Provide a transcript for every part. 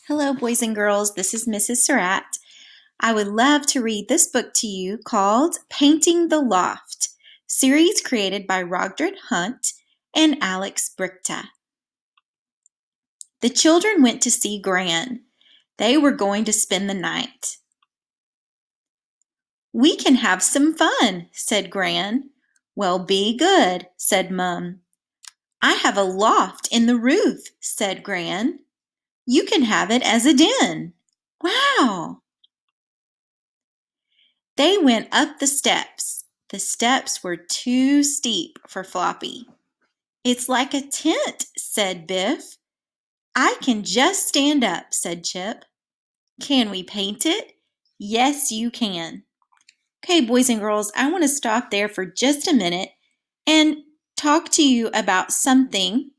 Hello, boys and girls. This is Mrs. Surratt. I would love to read this book to you called Painting the Loft, series created by Rogdred Hunt and Alex Brichta. The children went to see Gran. They were going to spend the night. "We can have some fun," said Gran. "Well, be good," said Mum. "I have a loft in the roof," said Gran. "You can have it as a den." "Wow!" They went up the steps. The steps were too steep for Floppy. "It's like a tent," said Biff. "I can just stand up," said Chip. "Can we paint it?" "Yes, you can." Okay, boys and girls, I want to stop there for just a minute and talk to you about something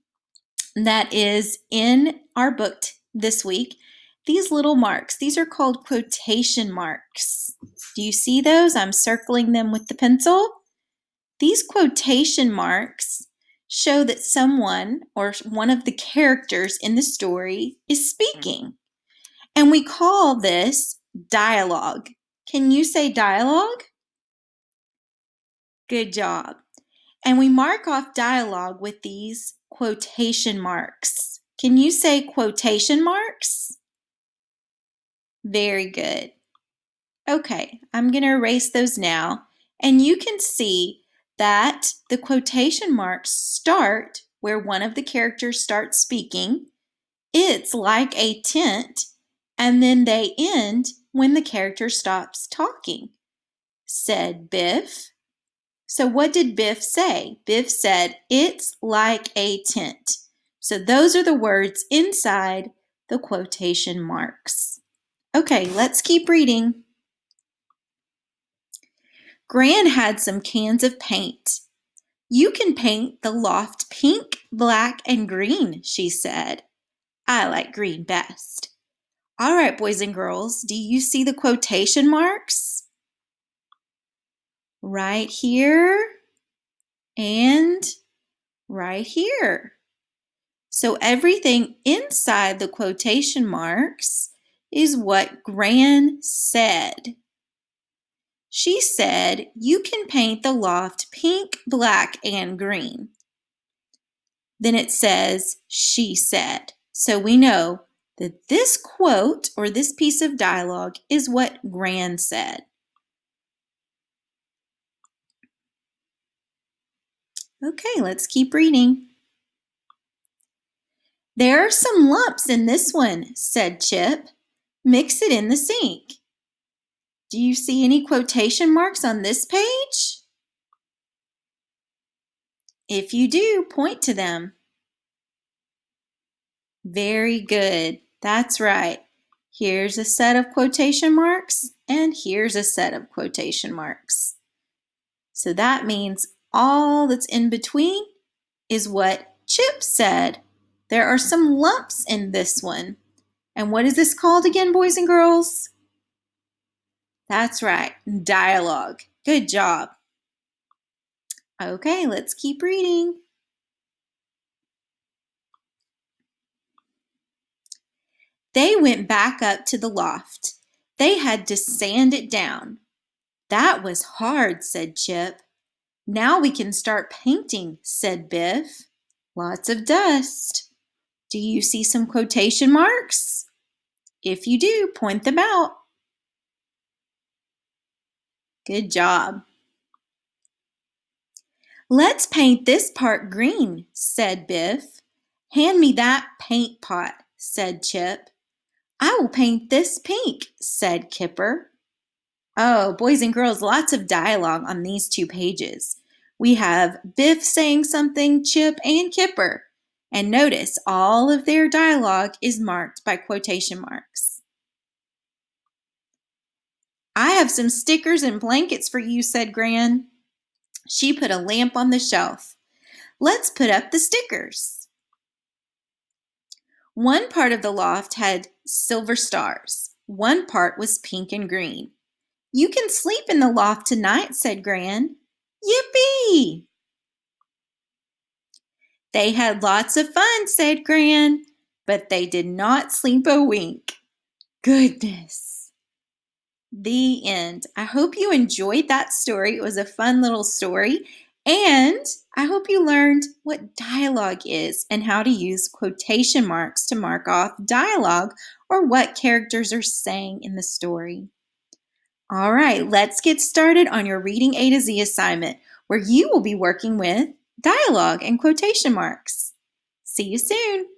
that is in our book this week. These little marks, these are called quotation marks. Do you see those? I'm circling them with the pencil. These quotation marks show that someone or one of the characters in the story is speaking. And we call this dialogue. Can you say dialogue? Good job. And we mark off dialogue with these quotation marks. Can you say quotation marks? Very good. Okay, I'm going to erase those now. And you can see that the quotation marks start where one of the characters starts speaking. It's like a tent. And then they end when the character stops talking. Said Biff. So what did Biff say? Biff said, "It's like a tent." So those are the words inside the quotation marks. Okay, let's keep reading. Gran had some cans of paint. "You can paint the loft pink, black, and green," she said. "I like green best." All right, boys and girls, do you see the quotation marks? Right here and right here. So everything inside the quotation marks is what Gran said. She said, "You can paint the loft pink, black, and green." Then it says, "she said." So we know that this quote or this piece of dialogue is what Gran said. Okay, let's keep reading. "There are some lumps in this one," said Chip. "Mix it in the sink." Do you see any quotation marks on this page? If you do, point to them. Very good. That's right. Here's a set of quotation marks, and here's a set of quotation marks. So that means all that's in between is what Chip said. There are some lumps in this one. And what is this called again, boys and girls? That's right, dialogue. Good job. Okay, let's keep reading. They went back up to the loft. They had to sand it down. "That was hard," said Chip. "Now we can start painting," said Biff. "Lots of dust." Do you see some quotation marks? If you do, point them out. Good job. "Let's paint this part green," said Biff. "Hand me that paint pot," said Chip. "I will paint this pink," said Kipper. Oh, boys and girls, lots of dialogue on these 2 pages. We have Biff saying something, Chip, and Kipper. And notice all of their dialogue is marked by quotation marks. "I have some stickers and blankets for you," said Gran. She put a lamp on the shelf. "Let's put up the stickers." One part of the loft had silver stars. One part was pink and green. "You can sleep in the loft tonight," said Gran. "Yippee!" "They had lots of fun," said Gran. but they did not sleep a wink. Goodness. The end. I hope you enjoyed that story. It was a fun little story. And I hope you learned what dialogue is and how to use quotation marks to mark off dialogue or what characters are saying in the story. All right, let's get started on your Reading A to Z assignment, where you will be working with dialogue and quotation marks. See you soon.